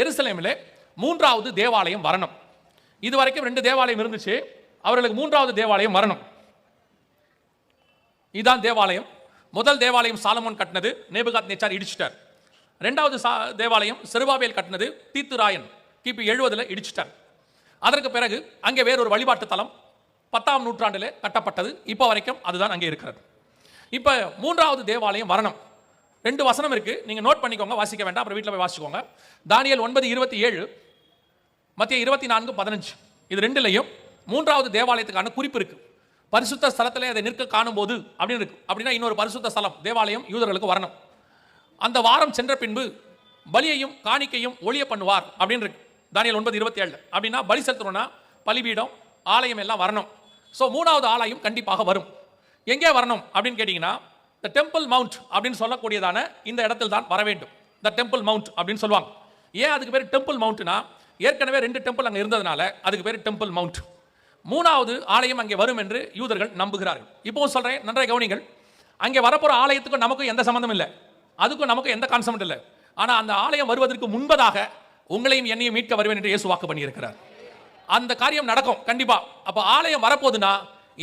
எருசலேமிலே 3வது தேவாலயம் வரணும். இதுவரைக்கும் 2 தேவாலயம் இருந்துச்சு, அவர்களுக்கு 3வது தேவாலயம் வரணும். இதுதான் தேவாலயம். முதல் தேவாலயம் சாலமோன் கட்டினது, நேபுகாத்நேச்சார் இடிச்சிட்டார். 2வது தேவாலயம் செருபாபேல் கட்டினது, தீத்துராயன் கிபி 70 இடிச்சிட்டார். அதற்கு பிறகு அங்கே வேறொரு வழிபாட்டு தலம் 10ஆம் நூற்றாண்டில் கட்டப்பட்டது. இப்போ வரைக்கும் அதுதான் அங்கே இருக்கிறது. இப்போ 3வது தேவாலயம் வரணும். 2 வசனம் இருக்கு, நீங்க நோட் பண்ணிக்கோங்க, வாசிக்க வேண்டாம், அப்புறம் வீட்டில் போய் வாசிக்கோங்க. தானியேல் 9:27, மத்திய 24:15, இது 2லையும் 3வது தேவாலயத்துக்கான குறிப்பு இருக்கு. பரிசுத்த ஸ்தலத்திலே அதை நிற்க காணும் போது அப்படின்னு இருக்கு. அப்படின்னா இன்னொரு பரிசுத்த ஸ்தலம் தேவாலயம் யூதர்களுக்கு வரணும். அந்த வாரம் சென்ற பின்பு பலியையும் காணிக்கையும் ஒழிய பண்ணுவார் அப்படின்னு இருக்கு. தானியேல் 9:27. அப்படின்னா பலி செலுத்தணும்னா பலிபீடம், ஆலயம் எல்லாம் வரணும். ஸோ 3வது ஆலயம் கண்டிப்பாக வரும். எங்கே வரணும் அப்படின்னு கேட்டீங்கன்னா, த டெம்பிள் மவுண்ட் அப்படின்னு சொல்லக்கூடியதான இந்த இடத்தில் தான் வர வேண்டும். த டெம்பிள் மவுண்ட் அப்படின்னு சொல்லுவாங்க. ஏன் அதுக்கு பேர் டெம்பிள் மவுண்ட்னா, ஏற்கனவே 2 டெம்பிள் அங்கே இருந்ததுனால அதுக்கு பேர் டெம்பிள் மவுண்ட். 3வது ஆலயம் அங்கே வரும் என்று யூதர்கள் நம்புகிறார்கள். இப்போ சொல்றேன், நன்றாக கவனிங்கள். அங்கே வரப்போற ஆலயத்துக்கும் நமக்கும் எந்த சம்பந்தம் இல்லை, அதுக்கும் நமக்கும் எந்த கான்செப்ட் இல்லை. ஆனால் அந்த ஆலயம் வருவதற்கு முன்பதாக உங்களையும் என்னையும் மீட்க வருவேன் என்று இயேசு வாக்கு பண்ணியிருக்கிறார். அந்த காரியம் நடக்கும் கண்டிப்பா. அப்ப ஆலயம் வரப்போகுதுன்னா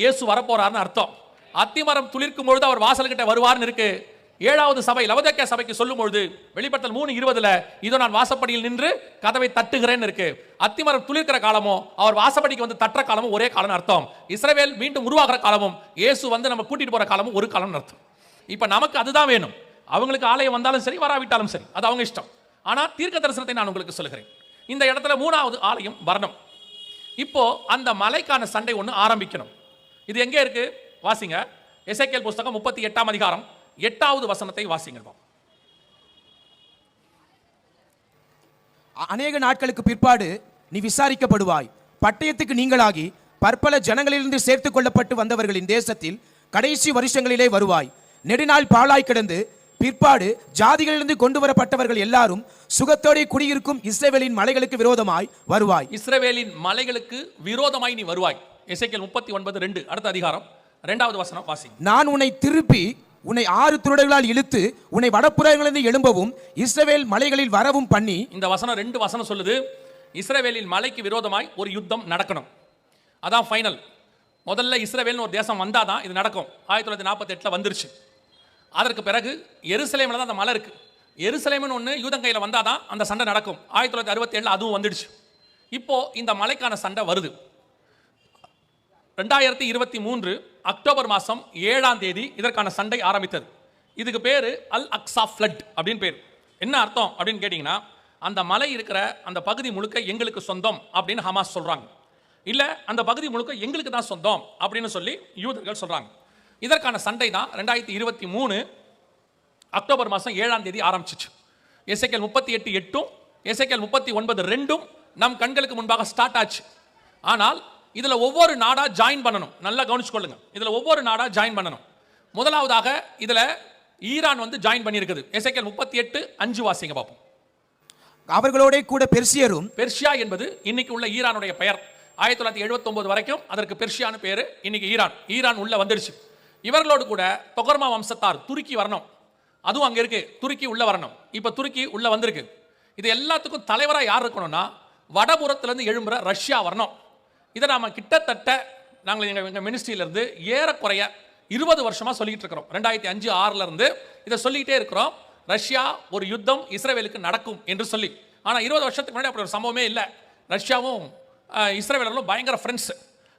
இயேசு வரப்போறாருன்னு அர்த்தம். அத்திமரம் துளிர்க்கும் பொழுது அவர் வாசல்கிட்ட வருவார்னு இருக்கு. 7வது சபை லவோதிக்கேயா சபைக்கு சொல்லும் பொழுது வெளிப்படுத்தல் 3:20 இதோ நான் வாசப்படியில் நின்று கதவை தட்டுகிறேன்னு இருக்கு. அத்திமரம் துளிர்க்கிற காலமும் அவர் வாசப்படிக்கு வந்து தட்டுற காலமும் ஒரே காலம் அர்த்தம். இஸ்ரவேல் மீண்டும் உருவாகிற காலமும் இயேசு வந்து நம்ம கூட்டிட்டு போற காலமும் ஒரு காலம் அர்த்தம். இப்ப நமக்கு அதுதான் வேணும். அவங்களுக்கு ஆலயம் வந்தாலும் சரி, வராவிட்டாலும் சரி, அது அவங்க இஷ்டம். ஆனா தீர்க்க தரிசனத்தை நான் உங்களுக்கு சொல்லுகிறேன். இந்த இடத்துல 3வது ஆலயம் வரணும். இப்போ அந்த மலைக்கான சண்டை ஒன்று ஆரம்பிக்கணும். இது எங்கே இருக்கு வாசிங்க. எசேக்கியேல் புஸ்தகம் 38ஆம் அதிகாரம் 8வது வசனத்தை வாசிங்க. அநேக நாட்களுக்கு பிற்பாடு நீ விசாரிக்கப்படுவாய். பட்டயத்துக்கு நீங்களாகி பற்பல ஜனங்களிலிருந்து சேர்த்துக் கொள்ளப்பட்டு வந்தவர்களின் தேசத்தில் கடைசி வருஷங்களிலே வருவாய். நெடுநாள் பாழாய் கிடந்து பிற்பாடு ஜாதிகளிலிருந்து கொண்டு வரப்பட்டவர்கள் எல்லாரும் சுகத்தோடு குடியிருக்கும் இஸ்ரவேலின் மலைகளுக்கு விரோதமாய் வருவாய். இஸ்ரவேலின் மலைகளுக்கு விரோதமாய் நீ வருவாய். எசேக்கியேல் 39:2 அடுத்த அதிகாரம் 2வது வசனம் வாசிங்க. நான் உன்னை திருப்பி உன்னை 6 துருடைகளால் இழுத்து உன்னை வடப்புறங்களிலிருந்து எழும்பவும் இஸ்ரவேல் மலைகளில் வரவும் பண்ணி. இந்த வசனம் 2 வசனம் சொல்லுது, இஸ்ரவேலின் மலைக்கு விரோதமாய் ஒரு யுத்தம் நடக்கணும். அதான் ஃபைனல். முதல்ல இஸ்ரவேல்னு ஒரு தேசம் வந்தாதான் இது நடக்கும். 1948 வந்துருச்சு. அதற்கு பிறகு எருசலேமில் தான் அந்த மலை இருக்கு. எருசலேம்னு ஒன்று யூதங்கையில் வந்தாதான் அந்த சண்டை நடக்கும். 1967 அதுவும் வந்துடுச்சு. இப்போ இந்த மலைக்கான சண்டை வருது. 2023 அக்டோபர் மாதம் 7ஆம் தேதி இதற்கான சண்டை ஆரம்பித்தது. இதுக்கு பேர் அல் அக்ஸா ஃப்ளட் அப்படின்னு பேர். என்ன அர்த்தம் அப்படின்னு கேட்டிங்கன்னா, அந்த மலை இருக்கிற அந்த பகுதி முழுக்க எங்களுக்கு சொந்தம் அப்படின்னு ஹமாஸ் சொல்கிறாங்க. இல்லை, அந்த பகுதி முழுக்க எங்களுக்கு தான் சொந்தம் அப்படின்னு சொல்லி யூதர்கள் சொல்கிறாங்க. இதற்கான சண்டை தான் 2023 அக்டோபர் மாதம் 7ஆம் தேதி ஆரம்பிச்சிச்சு. எசேக்கியேல் 38:8 எசேக்கியேல் 39:2 நம் கண்களுக்கு முன்பாக ஸ்டார்ட் ஆச்சு. ஆனால் இதில் ஒவ்வொரு நாடாக ஜாயின் பண்ணணும். நல்லா கவனிச்சுக்கொள்ளுங்க. இதில் ஒவ்வொரு நாடாக ஜாயின் பண்ணணும். முதலாவதாக இதில் ஈரான் வந்து ஜாயின் பண்ணியிருக்குது. எசேக்கியேல் 38:5 வாசிங்க பார்ப்போம். அவர்களோட கூட பெர்சியரும். பெர்ஷியா என்பது இன்னைக்கு உள்ள ஈரானுடைய பெயர். 1979 வரைக்கும் அதற்கு பெர்ஷியான்னு பேர். இன்னைக்கு ஈரான் உள்ள வந்துடுச்சு. இவர்களோடு கூட தொகர்மா வம்சத்தார் துருக்கி வரணும். அதுவும் அங்கே இருக்கு. துருக்கி உள்ள வரணும். இப்போ துருக்கி உள்ள வந்திருக்கு. இது எல்லாத்துக்கும் தலைவராக யார் இருக்கணும்னா, வடபுறத்திலிருந்து எழும்புற ரஷ்யா வரணும். இதை நாம கிட்டத்தட்ட நாங்கள் எங்கள் மினிஸ்ட்ரியிலிருந்து ஏறக்குறைய 20 வருஷமாக சொல்லிக்கிட்டு இருக்கிறோம். 2005-6 இருந்து இதை சொல்லிக்கிட்டே இருக்கிறோம். ரஷ்யா ஒரு யுத்தம் இஸ்ரேலுக்கு நடக்கும் என்று சொல்லி. ஆனால் 20 வருஷத்துக்கு முன்னாடி அப்படி ஒரு சம்பவமே இல்லை. ரஷ்யாவும் இஸ்ரேலர்களும் பயங்கர ஃப்ரெண்ட்ஸ்.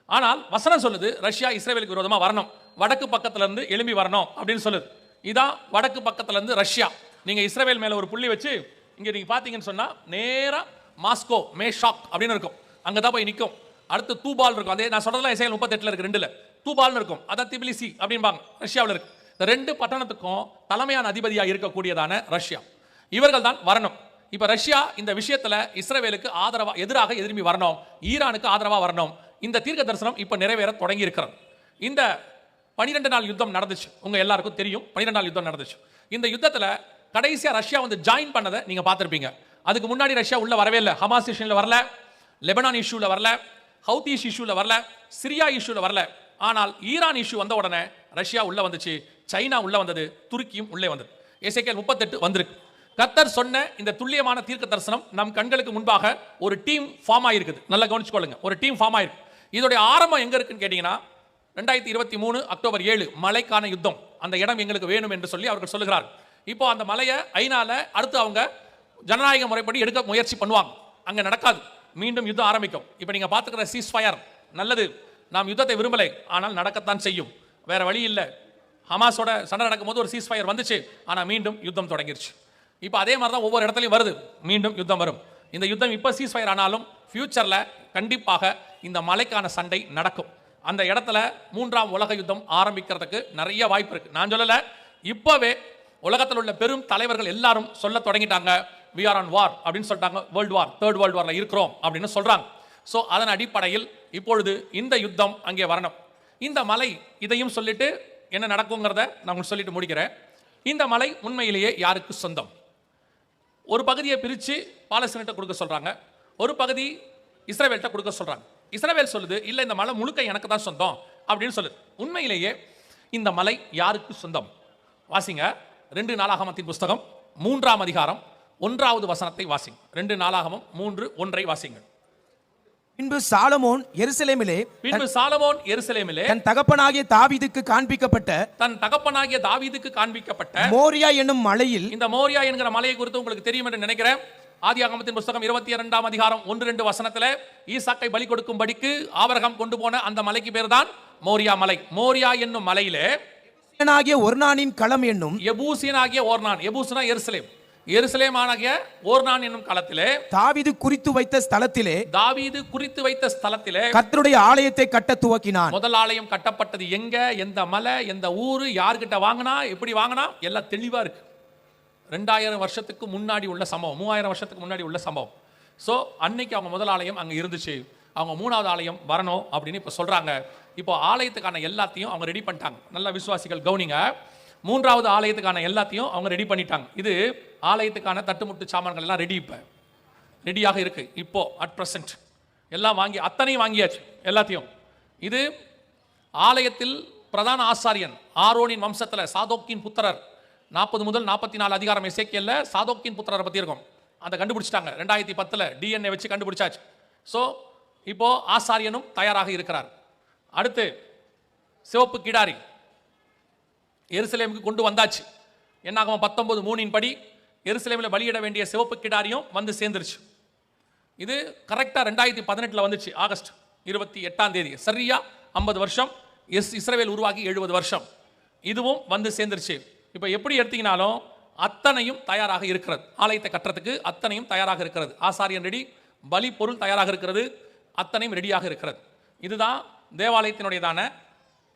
ஆனால் வசனம் சொல்லுது, ரஷ்யா இஸ்ரேலுக்கு விரோதமாக வரணும், வடக்கு பக்கத்திலிருந்து எழும்பி வரணும் அப்படின்னு சொல்லுது. இதான் வடக்கு பக்கத்திலிருந்து ரஷ்யா. நீங்கள் இஸ்ரேல் மேலே ஒரு புள்ளி வச்சு இங்கே நீங்கள் பார்த்தீங்கன்னு சொன்னால் நேராக மாஸ்கோ மேஷாக் அப்படின்னு இருக்கும். அங்கே தான் போய் நிற்கும். அடுத்து தூபால் இருக்கும். அதே நான் சொல்றதுலாம் எசேக்கியேல் 38 இருக்கு. 2ல் தூபால்னு இருக்கும். அதான் திபிலிசி அப்படின்பாங்க, ரஷ்யாவில் இருக்கு. இந்த 2 பட்டணத்துக்கும் தலைமையான அதிபதியாக இருக்கக்கூடியதான ரஷ்யா, இவர்கள் தான் வரணும். இப்போ ரஷ்யா இந்த விஷயத்தில் இஸ்ரேலுக்கு எதிராக எதிர்மி வரணும், ஈரானுக்கு ஆதரவாக வரணும். இந்த தீர்க்க தரிசனம் இப்போ நிறைவேற தொடங்கி இருக்கிறது. இந்த 12 நாள் யுத்தம் நடந்துச்சு. உங்க எல்லாருக்கும் தெரியும் 12 நாள் யுத்தம் நடந்துச்சு. இந்த யுத்தத்தில் கடைசியாக ரஷ்யா வந்து ஜாயின் பண்ணதை நீங்க பார்த்துருப்பீங்க. அதுக்கு முன்னாடி ரஷ்யா உள்ள வரவே இல்லை. ஹமாஸ் இஷ்யூல வரல, லெபனான் இஷ்யூல வரல, ஹவுதீஸ் இஷ்யூல வரல, சிரியா இஷ்யூல வரல. ஆனால் ஈரான் இஷ்யூ வந்த உடனே ரஷ்யா உள்ள வந்துச்சு, சைனா உள்ள வந்தது, துருக்கியும் உள்ளே வந்தது. எசேக்கியேல் 38 வந்திருக்கு. கர்த்தர் சொன்ன இந்த துல்லியமான தீர்க்க தரிசனம் நம் கண்களுக்கு முன்பாக ஒரு டீம் ஃபார்ம் ஆயிருக்குது. நல்லா கவனிச்சுக்கொள்ளுங்க, ஒரு டீம் ஃபார்ம் ஆயிருக்கு. இதோடைய ஆரம்பம் எங்க இருக்குன்னு கேட்டீங்கன்னா 2023 அக்டோபர் 7 மலைக்கான யுத்தம். அந்த இடம் எங்களுக்கு வேணும் என்று சொல்லி அவர்கள் சொல்லுகிறார்கள். இப்போ அந்த மலையை ஐநால அடுத்து அவங்க ஜனநாயக முறைப்படி எடுக்க முயற்சி பண்ணுவாங்க. அங்க நடக்காது, மீண்டும் யுத்தம் ஆரம்பிக்கும். இப்போ நீங்க பாத்துக்கிற சீஸ் ஃபயர் நல்லது, நாம் யுத்தத்தை விரும்பலை, ஆனால் நடக்கத்தான் செய்யும், வேற வழி இல்லை. ஹமாஸோட சண்டை நடக்கும்போது ஒரு சீஸ் ஃபயர் வந்துச்சு, ஆனால் மீண்டும் யுத்தம் தொடங்கிருச்சு. இப்போ அதே மாதிரி தான் ஒவ்வொரு இடத்துலையும் வருது, மீண்டும் யுத்தம் வரும். இந்த யுத்தம் இப்போ சீஸ் ஃபயர் ஆனாலும் ஃபியூச்சரில் கண்டிப்பாக இந்த மலைக்கான சண்டை நடக்கும். அந்த இடத்துல 3ஆம் உலக யுத்தம் ஆரம்பிக்கிறதுக்கு நிறைய வாய்ப்பு இருக்கு. நான் சொல்லலை, இப்போவே உலகத்தில் உள்ள பெரும் தலைவர்கள் எல்லாரும் சொல்ல தொடங்கிட்டாங்க, we are on war அப்படின்னு சொல்லிட்டாங்க. வேர்ல்டு வார், தேர்ட் வேர்ல்டு வார்ல இருக்கிறோம் அப்படின்னு சொல்றாங்க. ஸோ அதன் அடிப்படையில் இப்பொழுது இந்த யுத்தம் அங்கே வரணும். இந்த மலை இதையும் சொல்லிட்டு என்ன நடக்குங்கிறத நான் உங்களுக்கு சொல்லிட்டு முடிக்கிறேன். இந்த மலை உண்மையிலேயே யாருக்கு சொந்தம்? ஒரு பகுதியை பிரித்து பாலஸ்தீனத்தை கொடுக்க சொல்றாங்க, ஒரு பகுதி இஸ்ரவேல்கிட்ட கொடுக்க சொல்றாங்க. இஸ்ரவேல் சொல்லுது, இல்லை இந்த மலை முழுக்க எனக்கு தான் சொந்தம் அப்படின்னு சொல்லுது. உண்மையிலேயே இந்த மலை யாருக்கு சொந்தம்? வாசிங்க 2 நாளாகமத்தின் புஸ்தகம் 3ஆம் அதிகாரம் 1வது வசனத்தை வாசிங்க. 2 நாளாகமம் 3:1 வாசிங்க. பின்பு சாலமோன் எருசலேமிலே தன் தகப்பனாகிய தாவீதுக்கு காண்பிக்கப்பட்ட மோரியா என்னும் மலையில், இந்த மோரியா என்கிற மலையை குறித்து உங்களுக்கு தெரியும் என்று நினைக்கிறேன். ஆதியாகமத்தின் புஸ்தகம் 22ஆம் அதிகாரம் 1-2 வசனத்துல ஈசாக்கை பலி கொடுக்கும்படிக்கு ஆபிரகாம் கொண்டு போன அந்த மலைக்கு பேர் தான் மோரியா மலை. மோரியா என்னும் மலையிலே ஒர்னானின் களம் என்னும் எபூசியனாகிய ஓர்னான், எபூசுனா எருசலேம், எருசலேமாகிய ஓர்னான் என்னும் களத்திலே தாவீது குறித்து வைத்த ஸ்தலத்திலே கர்த்தருடைய ஆலயத்தை கட்ட துவக்கினான். முதல் ஆலயம் கட்டப்பட்டது எங்க, எந்த மலை, எந்த ஊரு, யார்கிட்ட வாங்கினா, எப்படி வாங்கினா, எல்லாம் தெளிவா இருக்கு. 2000 வருஷத்துக்கு முன்னாடி உள்ள சம்பவம், 3000 வருஷத்துக்கு முன்னாடி உள்ள சம்பவம். ஸோ அன்னைக்கு அவங்க முதல் ஆலயம் அங்கே இருந்துச்சு, அவங்க 3வது ஆலயம் வரணும் அப்படின்னு இப்போ சொல்றாங்க. இப்போ ஆலயத்துக்கான எல்லாத்தையும் அவங்க ரெடி பண்ணிட்டாங்க. நல்ல விசுவாசிகள் கவனிங்க, 3வது ஆலயத்துக்கான எல்லாத்தையும் அவங்க ரெடி பண்ணிட்டாங்க. இது ஆலயத்துக்கான தட்டுமுட்டு சாமான்கள் எல்லாம் ரெடியாக இருக்கு. இப்போ அட் பிரசன்ட் எல்லாம் வாங்கி, அத்தனையும் வாங்கியாச்சு எல்லாத்தையும். இது ஆலயத்தில் பிரதான ஆசாரியன் ஆரோனின் வம்சத்தில் சாதோக்கின் புத்திரர் 40 முதல் 44 அதிகாரம் எசேக்கியேல்ல சாதோக்கின் புத்திரரை பற்றி இருக்கும். அதை கண்டுபிடிச்சிட்டாங்க 2010 DNA வச்சு கண்டுபிடிச்சாச்சு. ஸோ இப்போ ஆசாரியனும் தயாராக இருக்கிறார். அடுத்து சிவப்பு கிடாரி எருசலேமுக்கு கொண்டு வந்தாச்சு. என்னாகும் 19:3 படி எருசலேமில் பலியிட வேண்டிய சிவப்பு கிடாரியும் வந்து சேர்ந்துருச்சு. இது கரெக்டாக 2018 வந்துச்சு, ஆகஸ்ட் 28ஆம் தேதி. சரியா 50 வருஷம் இஸ்ரவேல் உருவாகி 70 வருஷம். இதுவும் வந்து சேர்ந்துருச்சு. இப்போ எப்படி எடுத்தீங்கனாலும் அத்தனையும் தயாராக இருக்கிறது. ஆலயத்தை கட்டுறதுக்கு அத்தனையும் தயாராக இருக்கிறது. ஆசாரியன் ரெடி, பலி பொருள் தயாராக இருக்கிறது, அத்தனையும் ரெடியாக இருக்கிறது. இதுதான் தேவாலயத்தினுடையதான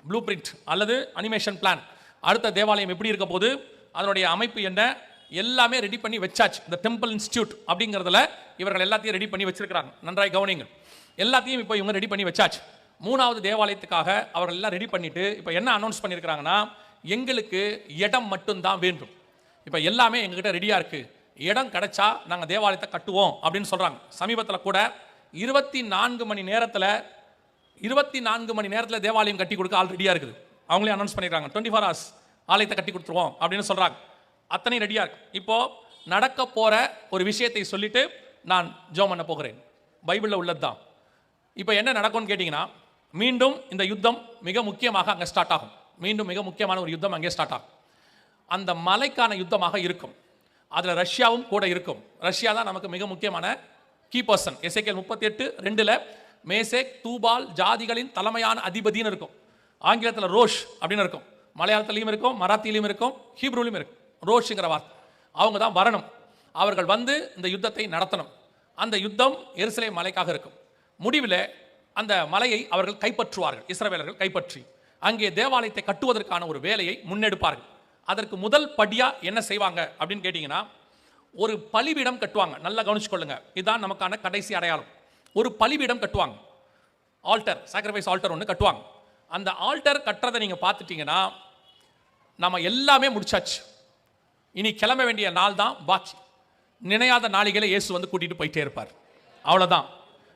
ப்ளூ பிரிண்ட் அல்லது அனிமேஷன் பிளான். அடுத்த தேவாலயம் எப்படி இருக்க போது, அதனுடைய அமைப்பு என்ன, எல்லாமே ரெடி பண்ணி வச்சாச்சு. இந்த டெம்பிள் இன்ஸ்டியூட் அப்படிங்கிறதுல இவர்கள் எல்லாத்தையும் ரெடி பண்ணி வச்சிருக்கிறாங்க. நன்றாய் கவனிங்க, எல்லாத்தையும் இப்போ இவங்க ரெடி பண்ணி வச்சாச்சு. 3வது தேவாலயத்துக்காக அவர்கள் எல்லாம் ரெடி பண்ணிட்டு இப்போ என்ன அனௌன்ஸ் பண்ணியிருக்கிறாங்கன்னா, எங்களுக்கு இடம் மட்டும்தான் வேண்டும். இப்போ எல்லாமே எங்ககிட்ட ரெடியா இருக்கு, இடம் கிடைச்சா நாங்கள் தேவாலயத்தை கட்டுவோம் அப்படின்னு சொல்றாங்க. சமீபத்தில் கூட 24 மணி நேரத்தில் தேவாலயம் கட்டி கொடுக்க ஆல் ரெடியா இருக்குது. அவங்களே அனௌன்ஸ் பண்ணிருக்காங்க, 24 hours ஆலயத்தை கட்டி கொடுத்துருவோம் அப்படின்னு சொல்றாங்க. அத்தனை ரெடியா இருக்கு. இப்போ நடக்க போற ஒரு விஷயத்தை சொல்லிட்டு நான் ஜெபம் பண்ண போகிறேன். பைபிளில் உள்ளது தான். இப்போ என்ன நடக்கும்னு கேட்டீங்கன்னா, மீண்டும் இந்த யுத்தம் மிக முக்கியமாக அங்கே ஸ்டார்ட் ஆகும். மீண்டும் மிக முக்கியமான ஒரு யுத்தம் அங்கே ஸ்டார்ட் ஆகும். அந்த மலைக்கான யுத்தமாக இருக்கும். அதில் ரஷ்யாவும் கூட இருக்கும். ரஷ்யா தான் நமக்கு மிக முக்கியமான கீ பர்சன். எசேக்கியேல் 38:2 மேசேக் தூபால் ஜாதிகளின் தலைமையான அதிபதினு இருக்கும். ஆங்கிலத்தில் ரோஷ் அப்படின்னு இருக்கும், மலையாளத்திலையும் இருக்கும், மராத்தியிலையும் இருக்கும், ஹீப்ரூலையும் இருக்கும். ரோஷ்ங்கிற வார்த்தை. அவங்க தான் வரணும், அவர்கள் வந்து இந்த யுத்தத்தை நடத்தணும். அந்த யுத்தம் எருசலேம் மலைக்காக இருக்கும். முடிவில் அந்த மலையை அவர்கள் கைப்பற்றுவார்கள். இஸ்ரவேலர்கள் கைப்பற்றி அங்கே தேவாலயத்தை கட்டுவதற்கான ஒரு வேலையை முன்னெடுப்பார்கள். அதற்கு முதல் படியா என்ன செய்வாங்க அப்படின்னு கேட்டீங்கன்னா, ஒரு பலிபீடம் கட்டுவாங்க. நல்லா கவனிச்சுக்கொள்ளுங்க, இதுதான் நமக்கான கடைசி அடையாளம். ஒரு பலிபீடம் கட்டுவாங்க, ஆல்டர், சாக்ரிஃபைஸ் ஆல்டர் ஒன்று கட்டுவாங்க. அந்த ஆல்டர் கட்டுறதை நீங்க பார்த்துட்டீங்கன்னா நம்ம எல்லாமே முடிச்சாச்சு. இனி கிளம்ப வேண்டிய நாள் தான் பாக்கி. நினையாத நாளிகளை இயேசு வந்து கூட்டிட்டு போயிட்டே இருப்பார். அவ்வளோதான்.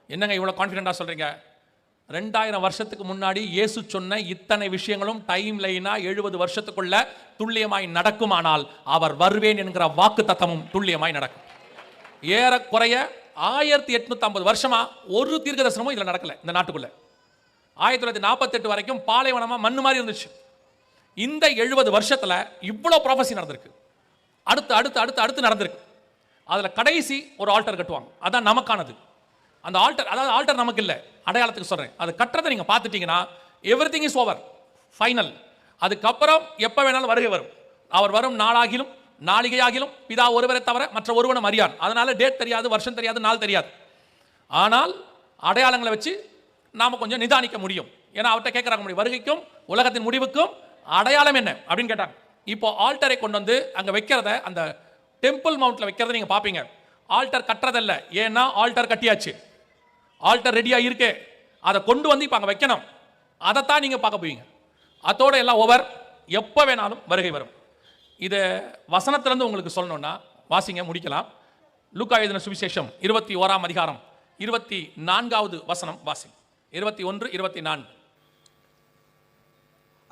என்னங்க இவ்வளோ கான்ஃபிடென்ட்டாக சொல்றீங்க? 2000 வருஷத்துக்கு முன்னாடி இயேசு சொன்ன இத்தனை விஷயங்களும் டைம் லைனா 70 வருஷத்துக்குள்ள துல்லியமாய் நடக்குமானால் அவர் வருவேன் என்கிற வாக்கு தத்தமும் துல்லியமாய் நடக்கும். ஏறக்குறைய 1850 வருஷமா ஒரு தீர்க்க தரிசனமும் இதுல நடக்கல. இந்த நாட்டுக்குள்ள 1948 வரைக்கும் பாலைவனமா மண்ணு மாதிரி இருந்துச்சு. இந்த 70 வருஷத்துல இவ்வளவு ப்ராபசி நடந்திருக்கு. அடுத்து அடுத்து அடுத்து அடுத்து நடந்திருக்கு. அதுல கடைசி ஒரு ஆல்டர் கட்டுவாங்க. அதான் நமக்கானது. அந்த ஆல்டர், அதாவது ஆல்டர் நமக்கு இல்லை, அடையாளத்துக்கு சொல்றேன். அது கட்டுறதை நீங்க பார்த்துட்டீங்கன்னா எவ்ரிதிங் இஸ் ஓவர், ஃபைனல். அதுக்கப்புறம் எப்ப வேணாலும் வருகை வரும். அவர் வரும் நாளாகிலும் நாளிகையாகிலும் பிதா ஒருவரை தவிர மற்ற ஒருவனும் அறியான். அதனால டேட் தெரியாது, வருஷம் தெரியாது, நாள் தெரியாது. ஆனால் அடையாளங்களை வச்சு நாம கொஞ்சம் நிதானிக்க முடியும். ஏன்னா அவர்கிட்ட கேட்கறாங்க, முடியும் வருகைக்கும் உலகத்தின் முடிவுக்கும் அடையாளம் என்ன அப்படின்னு கேட்டாங்க. இப்போ ஆல்டரை கொண்டு வந்து அங்க வைக்கிறத, அந்த டெம்பிள் மவுண்ட்ல வைக்கிறத நீங்க பாப்பீங்க. ஆல்டர் கட்டுறதில்ல, ஏன்னா ஆல்டர் கட்டியாச்சு, ஆல்டர் ரெடியா இருக்கு. அதை கொண்டு வந்து இப்ப அங்க வைக்கணும். அதைத்தான் நீங்க பார்க்க போவீங்க. அதோட எல்லாம் ஓவர், எப்ப வேணாலும் வருகை வரும். இதை வசனத்திலிருந்து உங்களுக்கு சொல்லணும்னா வாசிங்க, முடிக்கலாம். லூக்கா எழுதின சுவிசேஷம் 21ஆம் அதிகாரம் 24வது வசனம் வாசிங்க. 21, 24.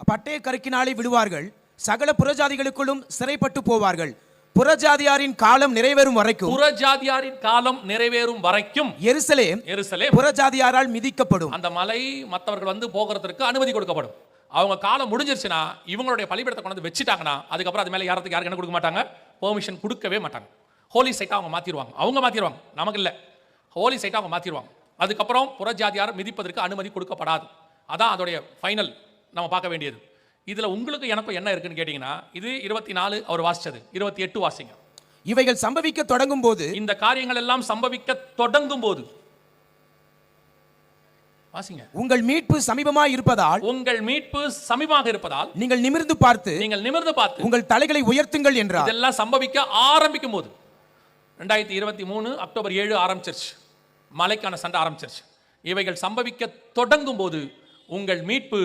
பட்டய கருக்கினாலே விடுவார்கள், சகல புறஜாதிகளுக்குள்ளும் சிறைப்பட்டு போவார்கள். புறஜாதியாரின் காலம் நிறைவேறும் வரைக்கும், புறஜாதியாரின் காலம் நிறைவேறும் வரைக்கும் எருசலேம் புறஜாதியாரால் மிதிக்கப்படும். அந்த மலை மற்றவர்கள் வந்து போகிறதுக்கு அனுமதி கொடுக்கப்படும். அவங்க காலம் முடிஞ்சிருச்சுன்னா, இவங்களுடைய பலிபீடத்தை கொண்டு வந்து வச்சுட்டாங்கன்னா, அதுக்கப்புறம் அது மேலே யாருக்கு என்ன கொடுக்க மாட்டாங்க, பெர்மிஷன் கொடுக்கவே மாட்டாங்க. ஹோலி சைட்டா அவங்க மாத்திடுவாங்க. நமக்கு இல்லை, ஹோலி சைட்டா அவங்க மாத்திடுவாங்க. அதுக்கப்புறம் புறஜாதியார் மிதிப்பதற்கு அனுமதி கொடுக்கப்படாது. அதான் அதோடைய ஃபைனல் நம்ம பார்க்க வேண்டியது. இதுல உங்களுக்கு எனக்கும் என்ன இருக்குன்னு கேட்டீங்கன்னா, இது 24 அவர் வாசிச்சது. 28 வாசிங்க. இவைகள் சம்பவிக்க தொடங்கும் போது, இந்த காரியங்கள் எல்லாம் சம்பவிக்க தொடங்கும் போது வாசிங்க. உங்கள் மீட்பு சமீபமாக இருப்பதால், நீங்கள் நிமிர்ந்து பார்த்து உங்கள் தலைகளை உயர்த்துங்கள் என்றார். இதெல்லாம் சம்பவிக்க ஆரம்பிக்கும் போது 2023 அக்டோபர் 7 ஆரம்பிச்சிருச்சு, மலைக்கான சண்டை ஆரம்பிச்சிருச்சு. இவைகள் சம்பவிக்க தொடங்கும் போது உங்கள் மீட்பு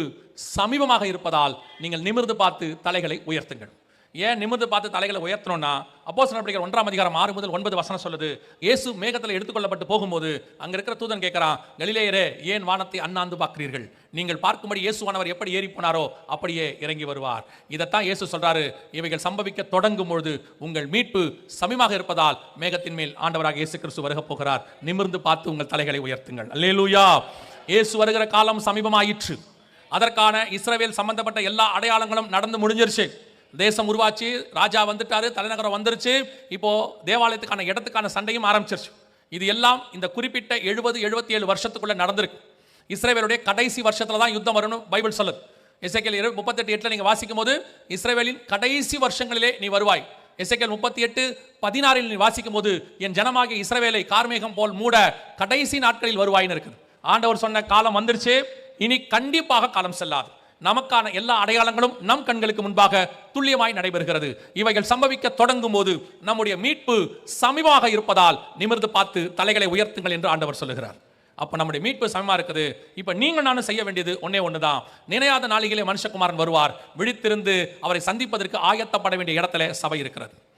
சமீபமாக இருப்பதால் நீங்கள் நிமிர்ந்து பார்த்து தலைகளை உயர்த்துங்கள். ஏன் நிமிர்ந்து பார்த்து தலைகளை உயர்த்தணும்னா, அப்போஸ்தலர் நடவடிக்கைகள் 1ஆம் அதிகாரம் 6 முதல் 9 வசனம் சொல்லுது. இயேசு மேகத்தில் எடுத்துக்கொள்ளப்பட்டு போகும்போது அங்க இருக்கிற தூதன் கேட்கிறான், கலிலேயரே ஏன் வானத்தை அண்ணாந்து பார்க்கிறீர்கள்? நீங்கள் பார்க்கும்படி இயேசுவானவர் எப்படி ஏறி போனாரோ அப்படியே இறங்கி வருவார். இதைத்தான் இயேசு சொல்றாரு. இவைகள் சம்பவிக்க தொடங்கும் பொழுது உங்கள் மீட்பு சமீபமாக இருப்பதால் மேகத்தின் மேல் ஆண்டவராக இயேசு கிறிஸ்து வருக போகிறார். நிமிர்ந்து பார்த்து உங்கள் தலைகளை உயர்த்துங்கள். அல்லேலூயா. இயேசு வருகிற காலம் சமீபமாயிற்று. அதற்கான இஸ்ரவேல் சம்பந்தப்பட்ட எல்லா அடையாளங்களும் நடந்து முடிஞ்சிருச்சு. தேசம் உருவாச்சு, ராஜா வந்துட்டாரு, தலைநகரம் வந்துருச்சு. இப்போ தேவாலயத்துக்கான இடத்துக்கான சண்டையும் ஆரம்பிச்சிருச்சு. இது எல்லாம் இந்த குறிப்பிட்ட 70-77 வருஷத்துக்குள்ள நடந்திருக்கு. இஸ்ரவேலுடைய கடைசி வருஷத்துல தான் யுத்தம் வரும்னு பைபிள் சொல்லுது. எசேக்கியேல் 38:8 நீங்க வாசிக்கும் போது, இஸ்ரவேலின் கடைசி வருஷங்களிலே நீ வருவாய். எசேக்கியேல் 38:16 நீ வாசிக்கும் போது, என் ஜனமாகிய இஸ்ரவேலை கார்மேகம் போல் மூட கடைசி நாட்களில் வருவாயின்னு இருக்குது. ஆண்டவர் சொன்ன காலம் வந்துருச்சு. இனி கண்டிப்பாக காலம் செல்லாது. நமக்கான எல்லா அடையாளங்களும் நம் கண்களுக்கு முன்பாக துல்லியமாய் நடைபெறுகிறது. இவைகள் சம்பவிக்க தொடங்கும் போது நம்முடைய மீட்பு சமீபமாக இருப்பதால் நிமிர்ந்து பார்த்து தலைகளை உயர்த்துங்கள் என்று ஆண்டவர் சொல்லுகிறார். அப்ப நம்முடைய மீட்பு சமீபமா இருக்குது. இப்ப நீங்க நானும் செய்ய வேண்டியது ஒன்னே ஒண்ணுதான். நினையாத நாளிகளே மனுஷகுமாரன் வருவார். விழித்திருந்து அவரை சந்திப்பதற்கு ஆயத்தப்பட வேண்டிய இடத்துல சபை இருக்கிறது.